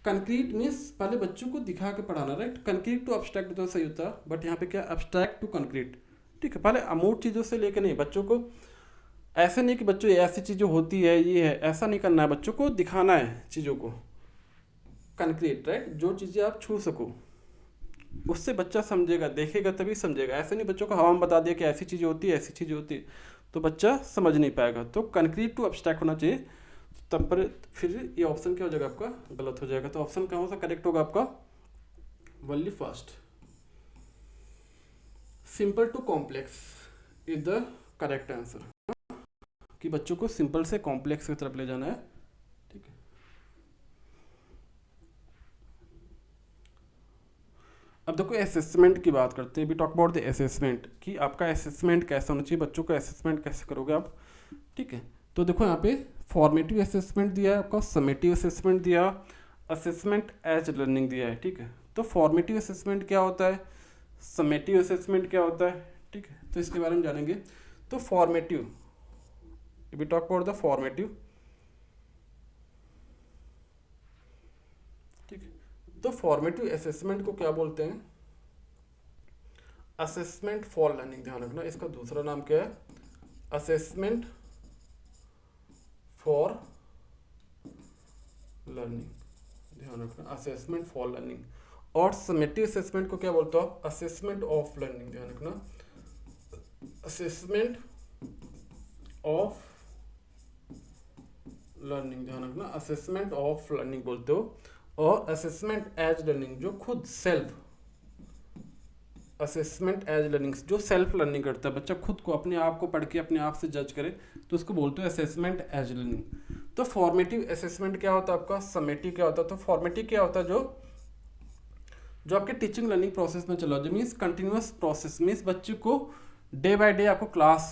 कंक्रीट मीन्स पहले बच्चों को दिखा के पढ़ाना, राइट। कंक्रीट टू अब्स्ट्रैक्ट तो सही होता, बट यहाँ पे क्या अब्स्ट्रैक्ट टू कंक्रीट, ठीक है। पहले अमूर्त चीज़ों से लेके नहीं, बच्चों को ऐसे नहीं कि बच्चों ऐसी चीज़ें होती है, ये है, ऐसा नहीं करना है, बच्चों को दिखाना है चीज़ों को। कंक्रीट, राइट, जो चीज़ें आप छू सको, उससे बच्चा समझेगा, देखेगा तभी समझेगा। ऐसे नहीं बच्चों को हवा में बता दिया कि ऐसी चीज़ें होती है, ऐसी चीज़ें होती है, तो बच्चा समझ नहीं पाएगा। तो कंक्रीट टू अब्स्ट्रैक्ट होना चाहिए, तब पर फिर ये ऑप्शन क्या हो जाएगा आपका, गलत हो जाएगा। तो ऑप्शन कौन सा करेक्ट होगा आपका, only first, simple to complex is the correct answer, कि बच्चों को सिंपल से कॉम्प्लेक्स की तरफ ले जाना है, ठीक है। अब देखो असेसमेंट की बात करते हैं, we talk about the assessment, कि आपका असेसमेंट कैसा होना चाहिए, बच्चों का असेसमेंट कैसे करोगे आप, ठीक है। तो देखो यहाँ पे फॉर्मेटिव असेसमेंट दिया है आपका, समेटिव असेसमेंट दिया, असेसमेंट एज लर्निंग दिया है, ठीक है। तो फॉर्मेटिव असेसमेंट क्या होता है, समेटिव असेसमेंट क्या होता है, ठीक है। तो इसके बारे में जानेंगे। तो formative, we talk about the formative, ठीक है। तो फॉर्मेटिव असेसमेंट को क्या बोलते हैं, असेसमेंट फॉर लर्निंग, ध्यान रखना इसका दूसरा नाम क्या है, असेसमेंट फॉर लर्निंग, ध्यान रखना असेसमेंट फॉर लर्निंग। और समेटिव असेसमेंट को क्या बोलते हो आप, असेसमेंट ऑफ लर्निंग, ध्यान रखना असेसमेंट ऑफ लर्निंग, ध्यान रखना असेसमेंट ऑफ लर्निंग बोलते हो। और असेसमेंट एज लर्निंग जो खुद सेल्फ, असेसमेंट एज लर्निंग जो सेल्फ लर्निंग करता है, बच्चा खुद को अपने आप को पढ़ के अपने आप से जज करे, तो उसको बोलते हैं असेसमेंट एज लर्निंग। तो फॉर्मेटिव असेसमेंट क्या होता है आपका, समेटिव क्या होता है, तो फॉर्मेटिव क्या होता है, जो आपके टीचिंग लर्निंग प्रोसेस में चला, जो मीन्स कंटिन्यूस प्रोसेस, मीन्स बच्चों को डे बाय डे आपको क्लास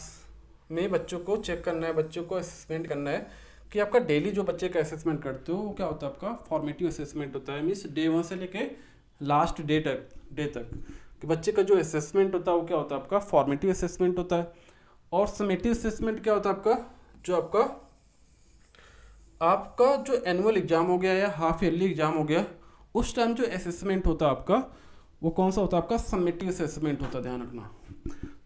में बच्चों को चेक करना है, बच्चों को असेसमेंट करना है, कि आपका डेली जो बच्चे का असेसमेंट करते हो वो क्या होता है आपका फॉर्मेटिव असेसमेंट होता है। मीन्स डे 1 से लेके लास्ट डे तक कि बच्चे का जो असेसमेंट होता है वो क्या होता है आपका फॉर्मेटिव असेसमेंट होता है। और समेटिव असेसमेंट क्या होता है आपका, जो आपका जो एनुअल एग्जाम हो गया या हाफ ईयरली एग्जाम हो गया, उस टाइम जो असेसमेंट होता है आपका वो कौन सा होता है आपका, समेटिव असेसमेंट होता है, ध्यान रखना।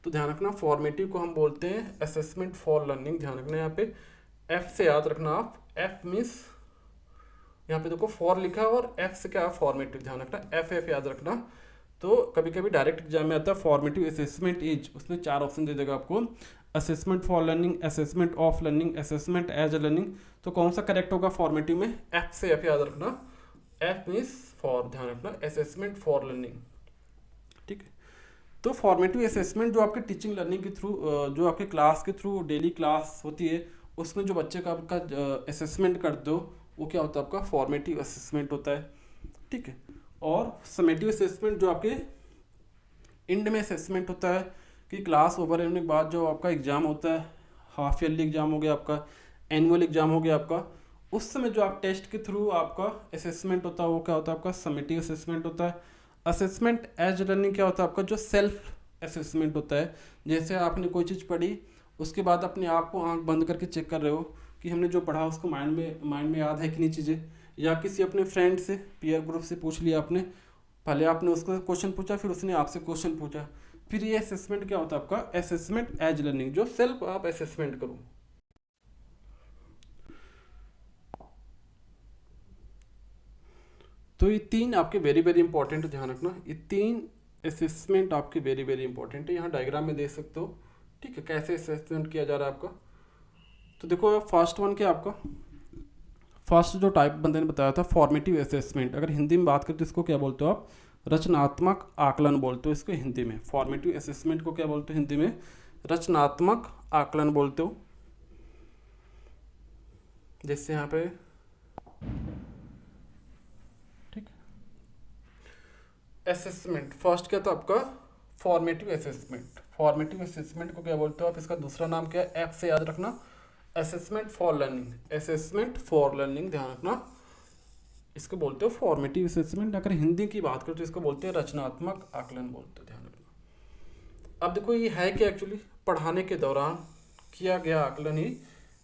तो ध्यान रखना फॉर्मेटिव को हम बोलते हैं असेसमेंट फॉर लर्निंग, ध्यान रखना यहाँ पे एफ से याद रखना आप, एफ मीन्स यहाँ पे देखो फॉर लिखा है और एफ से क्या है फॉर्मेटिव, ध्यान रखना एफ याद रखना। तो कभी कभी डायरेक्ट एग्जाम में आता है फॉर्मेटिव असेसमेंट इज, उसमें 4 ऑप्शन दे देगा आपको, assessment for learning, assessment of learning, assessment as a learning. तो कौन सा करेक्ट होगा फॉर्मेटिव में, एफ से एफ याद रखना, एफ मीन्स फॉर, ध्यान रखना असेसमेंट फॉर लर्निंग, ठीक है। तो फॉर्मेटिव असेसमेंट जो आपके टीचिंग लर्निंग के थ्रू, जो आपके क्लास के थ्रू डेली क्लास होती है, उसमें जो बच्चे का आपका असेसमेंट कर दो वो क्या होता है आपका फॉर्मेटिव असेसमेंट होता है, ठीक है। और समेटिव असेसमेंट जो आपके एंड में असेसमेंट होता है, कि क्लास ओवर होने के बाद जो आपका एग्ज़ाम होता है, हाफ ईयरली एग्जाम हो गया आपका, एनुअल एग्जाम हो गया आपका, उस समय जो आप टेस्ट के थ्रू आपका असेसमेंट होता है वो क्या होता है आपका समेटिव असेसमेंट होता है। असेसमेंट एज लर्निंग क्या होता है आपका, जो सेल्फ असेसमेंट होता है, जैसे आपने कोई चीज़ पढ़ी उसके बाद अपने आप को आंख बंद करके चेक कर रहे हो कि हमने जो पढ़ा उसको माइंड में याद है कि नहीं चीज़ें, या किसी अपने फ्रेंड से पीयर ग्रुप से पूछ लिया आपने, पहले आपने उसको क्वेश्चन पूछा फिर उसने आपसे क्वेश्चन पूछा, फिर ये असेसमेंट क्या होता है आपका असेसमेंट एज लर्निंग, जो सेल्फ आप असेसमेंट करो। तो ये 3 आपके वेरी वेरी इंपॉर्टेंट है, ध्यान रखना ये 3 असेसमेंट आपके वेरी वेरी इंपॉर्टेंट है, यहाँ डायग्राम में देख सकते हो, ठीक है, कैसे असेसमेंट किया जा रहा है आपका। तो देखो फर्स्ट वन क्या आपका, फर्स्ट जो टाइप बंदे ने बताया था फॉर्मेटिव असेसमेंट, अगर हिंदी में बात करें तो इसको क्या बोलते हो आप, रचनात्मक आकलन बोलते हो इसको हिंदी में। फॉर्मेटिव असेसमेंट को क्या बोलते हो हिंदी में, रचनात्मक आकलन बोलते हो। जैसे यहाँ पे असेसमेंट, फर्स्ट क्या था आपका फॉर्मेटिव असेसमेंट। फॉर्मेटिव असेसमेंट को क्या बोलते हो आप, इसका दूसरा नाम क्या है, एफ से याद रखना, assessment for learning. Assessment for learning ध्यान रखना, इसको बोलते हो फॉर्मेटिव असेसमेंट। अगर हिंदी की बात करें तो इसको बोलते हैं रचनात्मक आकलन बोलते हैं, ध्यान रखना। अब देखो ये है कि एक्चुअली पढ़ाने के दौरान किया गया आकलन ही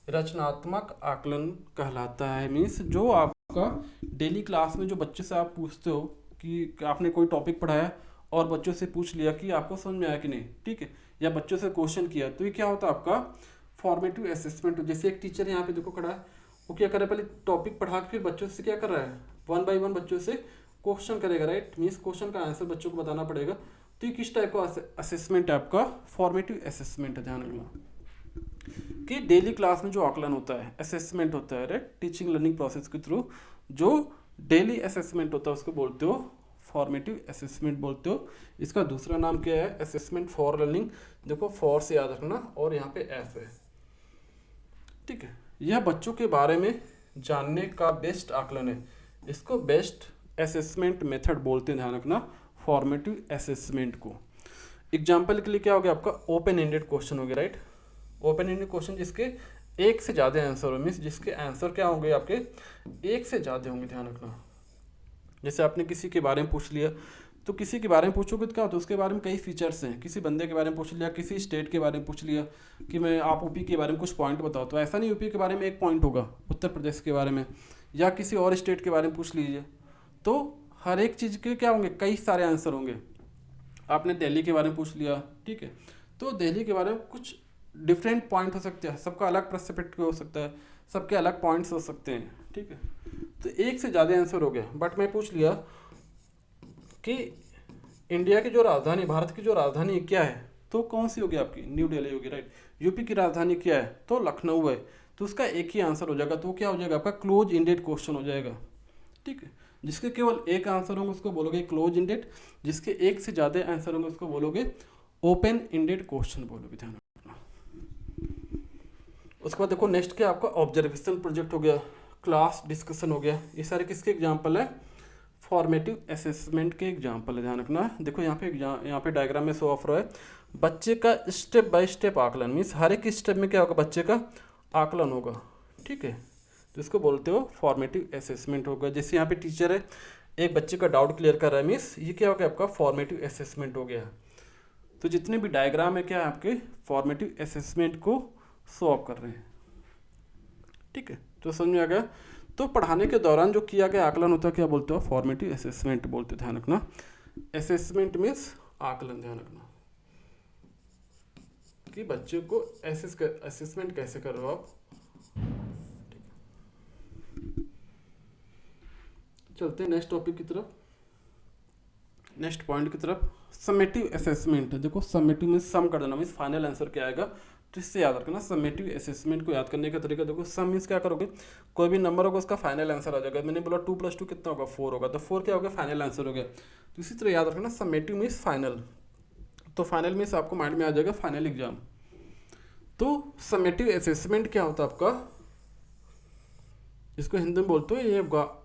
रचनात्मक आकलन कहलाता है। मीन्स जो आपका डेली क्लास में जो बच्चे से आप पूछते हो कि आपने कोई टॉपिक पढ़ाया और बच्चों से पूछ लिया कि आपको समझ में आया कि नहीं, ठीक है, या बच्चों से क्वेश्चन किया, तो ये क्या होता है आपका फॉर्मेटिव असेसमेंट। जैसे एक टीचर यहाँ पे देखो खड़ा है, वो क्या कर रहा है, पहले टॉपिक पढ़ा के फिर बच्चों से क्या कर रहा है, वन बाय वन बच्चों से क्वेश्चन करेगा, राइट। मीन्स क्वेश्चन का आंसर बच्चों को बताना पड़ेगा। तो ये किस टाइप का असेसमेंट है आपका, फॉर्मेटिव असेसमेंट है। ध्यान रखना कि डेली क्लास में जो आकलन होता है, असेसमेंट होता है, राइट, टीचिंग लर्निंग प्रोसेस के थ्रू जो डेली असेसमेंट होता है उसको बोलते हो फॉर्मेटिव असेसमेंट बोलते हो। इसका दूसरा नाम क्या है, असेसमेंट फॉर लर्निंग। देखो फॉर से याद रखना और यहाँ पे एफ है, ठीक है। यह बच्चों के बारे में जानने का बेस्ट आकलन है, इसको बेस्ट असेसमेंट मेथड बोलते हैं, ध्यान रखना, फॉर्मेटिव असेसमेंट को। एग्जाम्पल के लिए क्या हो गया आपका ओपन एंडेड क्वेश्चन हो गया, राइट। ओपन एंडेड क्वेश्चन जिसके एक से ज़्यादा आंसर हो, मीन्स जिसके आंसर क्या होंगे आपके एक से ज़्यादा होंगे, ध्यान रखना। जैसे आपने किसी के बारे में पूछ लिया, तो किसी के बारे में पूछोगे तो क्या होता है, उसके बारे में कई फीचर्स हैं। किसी बंदे के बारे में पूछ लिया, किसी स्टेट के बारे में पूछ लिया कि मैं आप यूपी के बारे में कुछ पॉइंट बताओ, तो ऐसा नहीं यूपी के बारे में एक पॉइंट होगा, उत्तर प्रदेश के बारे में या किसी और स्टेट के बारे में पूछ लीजिए, तो हर एक चीज़ के क्या होंगे, कई सारे आंसर होंगे। आपने दिल्ली के बारे में पूछ लिया, ठीक है, तो दिल्ली के बारे में कुछ डिफरेंट पॉइंट हो सकते हैं, सबका अलग पर्सपेक्टिव हो सकता है, सबके अलग पॉइंट्स हो सकते हैं, ठीक है। तो एक से ज़्यादा आंसर हो गया। बट मैं पूछ लिया कि इंडिया की जो राजधानी, भारत की जो राजधानी क्या है, तो कौन सी होगी आपकी, न्यू दिल्ली होगी, राइट। यूपी की राजधानी क्या है, तो लखनऊ है, तो उसका एक ही आंसर हो जाएगा, तो क्या हो जाएगा आपका क्लोज इंडेड क्वेश्चन हो जाएगा, ठीक है। जिसके केवल एक आंसर होंगे उसको बोलोगे क्लोज इंडेड, जिसके एक से ज़्यादा आंसर होंगे उसको बोलोगे ओपन इंडेड क्वेश्चन बोलोगे, ध्यान रखना। उसके बाद देखो नेक्स्ट क्या आपका ऑब्जर्वेशन प्रोजेक्ट हो गया, क्लास डिस्कशन हो गया, ये सारे किसके एग्जाम्पल है, फॉर्मेटिव असेसमेंट के एग्जाम्पल है, ध्यान रखना। देखो यहाँ पे डायग्राम में शो ऑफ रहा है बच्चे का स्टेप बाय स्टेप आकलन, मीन्स हर एक स्टेप में क्या होगा, बच्चे का आकलन होगा, ठीक है। तो इसको बोलते हो फॉर्मेटिव असेसमेंट होगा। जैसे यहाँ पे टीचर है, एक बच्चे का डाउट क्लियर कर रहा है, मीन्स ये क्या हो गया आपका फॉर्मेटिव असेसमेंट हो गया। तो जितने भी डायग्राम है क्या है आपके फॉर्मेटिव असेसमेंट को शो ऑफ कर रहे हैं, ठीक है। तो समझ में आ गया। तो पढ़ाने के दौरान जो किया गया आकलन होता है क्या बोलते हो, फॉर्मेटिव असेसमेंट बोलते हैं, ध्यान रखना। असेसमेंट मीन्स आकलन, ध्यान रखना कि बच्चे को असेसमेंट कैसे कर रहे हो आप। चलते हैं नेक्स्ट टॉपिक की तरफ, नेक्स्ट पॉइंट की तरफ। समेटिव असेसमेंट, देखो समेटिव मीन्स सम कर देना, मीन्स फाइनल आंसर क्या आएगा, तो इससे याद रखना। समेटिव असेसमेंट को याद करने का तरीका देखो, सम मीन्स क्या करोगे, कोई भी नंबर होगा उसका फाइनल आंसर आ जाएगा। मैंने बोला 2 + 2 कितना होगा, 4 होगा, तो 4 क्या होगा, फाइनल आंसर हो गया। तो इसी तरह याद रखना समेटिव मीन्स फाइनल, तो फाइनल मीन्स आपको माइंड में आ जाएगा फाइनल एग्जाम। तो समेटिव असेसमेंट क्या होता है आपका, इसको हिंदी में बोलते हो ये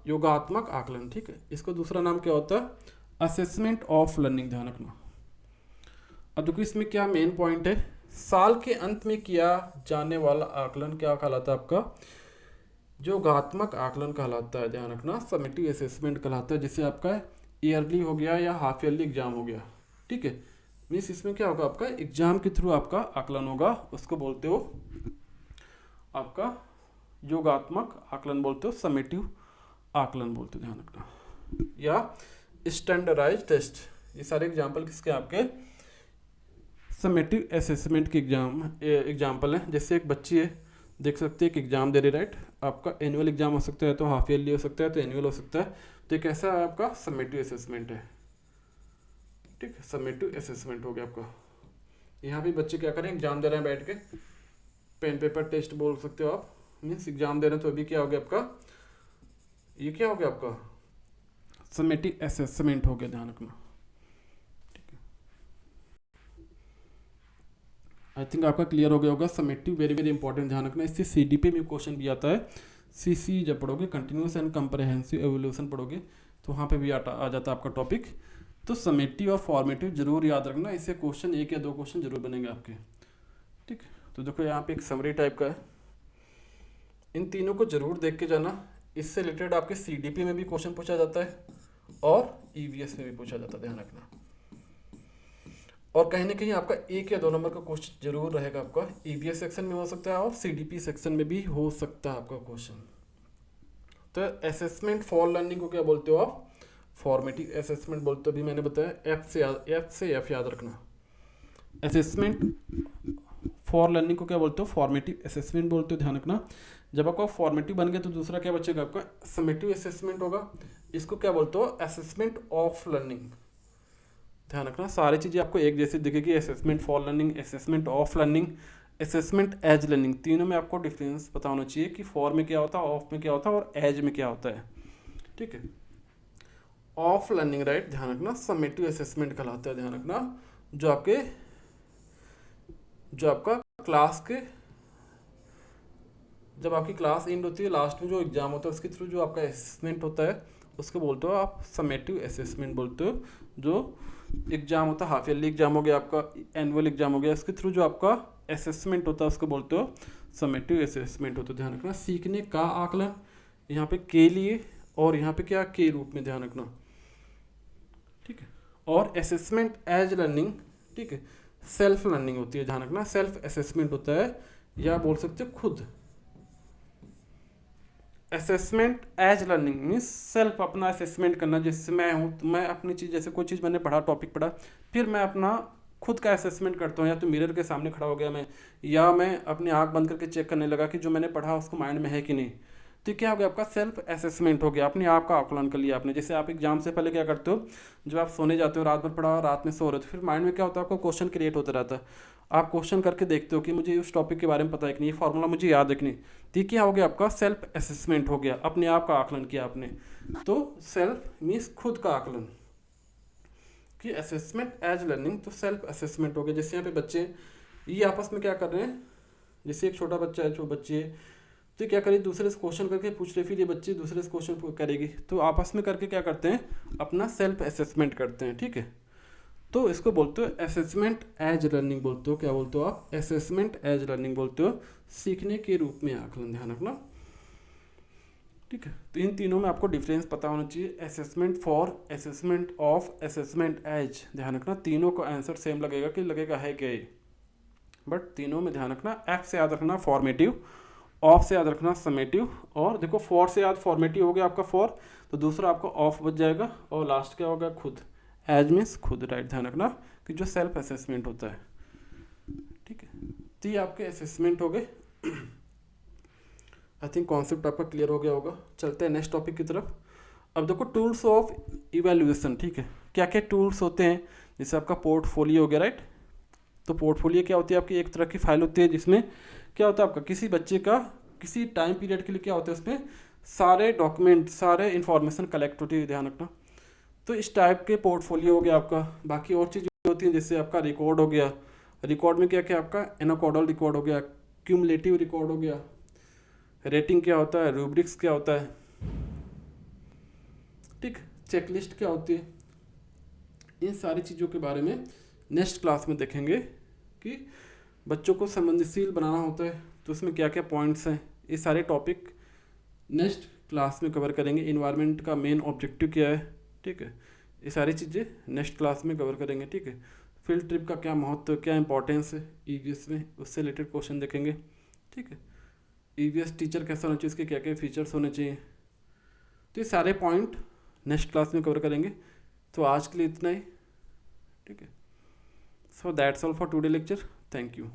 योगात्मक आकलन, ठीक है। इसको दूसरा नाम क्या होता है, असेसमेंट ऑफ लर्निंग, ध्यान रखना। अब देखो इसमें क्या मेन पॉइंट है, साल के अंत में किया जाने वाला आकलन क्या कहलाता है आपका, योगात्मक आकलन कहलाता है, ध्यान रखना। समेटिव असेसमेंट कहलाता है, जैसे आपका ईयरली हो गया या हाफ ईयरली एग्जाम हो गया, ठीक है। मीन्स इसमें क्या होगा आपका एग्जाम के थ्रू आपका आकलन होगा, उसको बोलते हो आपका योगात्मक आकलन बोलते हो, समेटिव आकलन बोलते हो, ध्यान रखना। या स्टैंडर्डाइज्ड टेस्ट, ये सारे एग्जाम्पल किसके आपके समेटिव असेसमेंट के एग्जाम्पल हैं। जैसे एक बच्ची है, देख सकते हैं एक एग्जाम दे रही, राइट। आपका एनुअल एग्जाम हो सकता है, तो हाफ ईयरली हो सकता है, तो एनुअल हो सकता है। तो एक ऐसा आपका समेटिव असेसमेंट है, ठीक है। समेटिव असेसमेंट हो गया आपका। यहाँ भी बच्चे क्या करें, एग्जाम दे रहे हैं बैठ के, पेन पेपर टेस्ट बोल सकते हो आप, मीन्स एग्जाम दे रहे हैं। तो अभी क्या हो गया आपका, ये क्या हो गया आपका समेटिव असेसमेंट हो गया, ध्यान रखना, ठीक है। आई थिंक आपका क्लियर हो गया होगा। समेटिव वेरी वेरी इंपॉर्टेंट, ध्यान रखना। इससे सीडीपी में क्वेश्चन भी आता है। सीसी जब पढ़ोगे, कंटिन्यूस एंड कंप्रहेंसिव एवोल्यूशन पढ़ोगे, तो वहाँ पे भी आ जाता है आपका टॉपिक तो समेटिव और फॉर्मेटिव जरूर याद रखना, इससे क्वेश्चन 1 या 2 क्वेश्चन जरूर बनेंगे आपके। ठीक, तो देखो यहाँ पे एक समरी टाइप का है, इन तीनों को जरूर देख के जाना। इससे रिलेटेड आपके CDP में भी क्वेश्चन पूछा जाता है और EVS में भी पूछा जाता है, ध्यान रखना। और कहीं ना कहीं आपका 1 या 2 नंबर का क्वेश्चन जरूर रहेगा आपका, EVS सेक्शन में हो सकता है और CDP सेक्शन में भी हो सकता है आपका क्वेश्चन। तो असेसमेंट फॉर लर्निंग को क्या बोलते हो आप? फॉर्मेटिव असेसमेंट बोलते हो। अभी मैंने बताया F से F याद रखना। असेसमेंट फॉर लर्निंग को क्या बोलते हो? फॉर्मेटिव असेसमेंट बोलते हो, ध्यान रखना। जब आपका फॉर्मेटिव बन गया तो दूसरा क्या बचेगा आपका? समेटिव असेसमेंट होगा। इसको क्या बोलते हो? Assessment of learning. ध्यान रखना, सारी चीज़ें आपको एक जैसी दिखेगी। Assessment for learning, assessment of learning, assessment as learning, तीनों में आपको डिफरेंस पता होना चाहिए कि फॉर में क्या होता है, ऑफ में क्या होता है और एज में क्या होता है। ठीक है, ऑफ लर्निंग राइट, ध्यान रखना समेटिव असेसमेंट कहलाता है। ध्यान रखना, जो आपका क्लास के, जब आपकी क्लास एंड होती है, लास्ट में जो एग्जाम होता है उसके थ्रू जो आपका असेसमेंट होता है उसको बोलते हो आप समेटिव असेसमेंट बोलते हो। जो एग्जाम होता है, हाफ ईयरली एग्जाम हो गया आपका, एनुअल एग्जाम हो गया, उसके थ्रू जो आपका असेसमेंट होता है उसको बोलते हो समेटिव असेसमेंट होता है। ध्यान रखना, सीखने का आकलन यहाँ पे के लिए और यहाँ पे क्या के रूप में, ध्यान रखना। ठीक है, और असेसमेंट एज लर्निंग, ठीक है, सेल्फ लर्निंग होती है। ध्यान रखना, सेल्फ असेसमेंट होता है या बोल सकते हो खुद। Assessment as learning means self अपना असेसमेंट करना। जैसे मैं हूँ तो मैं अपनी चीज़, जैसे कोई चीज़ मैंने पढ़ा, टॉपिक पढ़ा, फिर मैं अपना खुद का असेसमेंट करता हूँ। या तो मिरर के सामने खड़ा हो गया मैं, या मैं अपनी आँख बंद करके चेक करने लगा कि जो मैंने पढ़ा उसको माइंड में है कि नहीं। तो क्या हो गया आपका? सेल्फ असेसमेंट हो गया, अपने आप का आकलन कर लिया आपने। जैसे आप एग्जाम से पहले क्या करते हो, जब आप सोने जाते हो, रात भर पढ़ा, रात में सो रहे हो, तो फिर माइंड में क्या होता है आपको? क्वेश्चन क्रिएट होता रहता है। आप क्वेश्चन करके देखते हो कि मुझे उस टॉपिक के बारे में पता है कि नहीं, ये फॉर्मूला मुझे याद है कि नहीं। तो क्या हो गया आपका? सेल्फ असेसमेंट हो गया, अपने आप का आकलन किया आपने। तो सेल्फ मीन्स खुद का आकलन, कि असेसमेंट एज लर्निंग, तो सेल्फ असेसमेंट हो गया। जैसे यहाँ पे बच्चे ये आपस में क्या कर रहे हैं, जैसे एक छोटा बच्चा है, जो बच्चे तो क्या करें, दूसरे से क्वेश्चन करके पूछ रहे, फिर ये बच्चे दूसरे से क्वेश्चन करेगी, तो आपस में करके क्या करते हैं? अपना सेल्फ असेसमेंट करते हैं। ठीक है, तो इसको बोलते हो असेसमेंट एज लर्निंग बोलते हो। क्या बोलते हो आप? असेसमेंट एज लर्निंग बोलते हो, सीखने के रूप में आकलन। ध्यान रखना, ठीक है। तो इन तीनों में आपको डिफरेंस पता होना चाहिए, assessment for, assessment of, assessment as. ध्यान रखना, तीनों का आंसर सेम लगेगा कि लगेगा है क्या ये, बट तीनों में ध्यान रखना, एफ से याद रखना फॉर्मेटिव, ऑफ से याद रखना समेटिव, और देखो फॉर से याद फॉर्मेटिव हो गया आपका फॉर, तो दूसरा आपका ऑफ बच जाएगा, और लास्ट क्या होगा? खुद। एज मीन्स खुद, राइट। ध्यान रखना कि जो सेल्फ असेसमेंट होता है। ठीक है, तो ये आपके असेसमेंट हो गए। आई थिंक कॉन्सेप्ट आपका क्लियर हो गया होगा। चलते हैं नेक्स्ट टॉपिक की तरफ। अब देखो टूल्स ऑफ इवैल्यूएशन। ठीक है, क्या क्या टूल्स होते हैं? जैसे आपका पोर्टफोलियो हो गया, राइट। तो पोर्टफोलियो क्या होती है? आपकी एक तरह की फाइल होती है जिसमें क्या होता है आपका, किसी बच्चे का किसी टाइम पीरियड के लिए क्या होता है, उसमें सारे डॉक्यूमेंट, सारे इंफॉर्मेशन कलेक्ट होती है। ध्यान रखना, तो इस टाइप के पोर्टफोलियो हो गया आपका। बाकी और चीज़ें होती हैं, जैसे आपका रिकॉर्ड हो गया। रिकॉर्ड में क्या क्या आपका? एनाकोडल रिकॉर्ड हो गया, क्यूमुलेटिव रिकॉर्ड हो गया, रेटिंग क्या होता है, रूब्रिक्स क्या होता है, ठीक, चेकलिस्ट क्या होती है। इन सारी चीज़ों के बारे में नेक्स्ट क्लास में देखेंगे कि बच्चों को संबंधशील बनाना होता है तो उसमें क्या क्या पॉइंट्स हैं। ये सारे टॉपिक नेक्स्ट क्लास में कवर करेंगे। इन्वायरमेंट का मेन ऑब्जेक्टिव क्या है, ठीक है, ये सारी चीज़ें नेक्स्ट क्लास में कवर करेंगे। ठीक है, फील्ड ट्रिप का क्या महत्व, क्या इंपॉर्टेंस है ईवीएस में, उससे रिलेटेड क्वेश्चन देखेंगे। ठीक है, ईवीएस टीचर कैसा होना चाहिए, इसके क्या क्या फीचर्स होने चाहिए, तो ये सारे पॉइंट नेक्स्ट क्लास में कवर करेंगे। तो आज के लिए इतना ही। ठीक है, so that's all for today lecture. Thank you.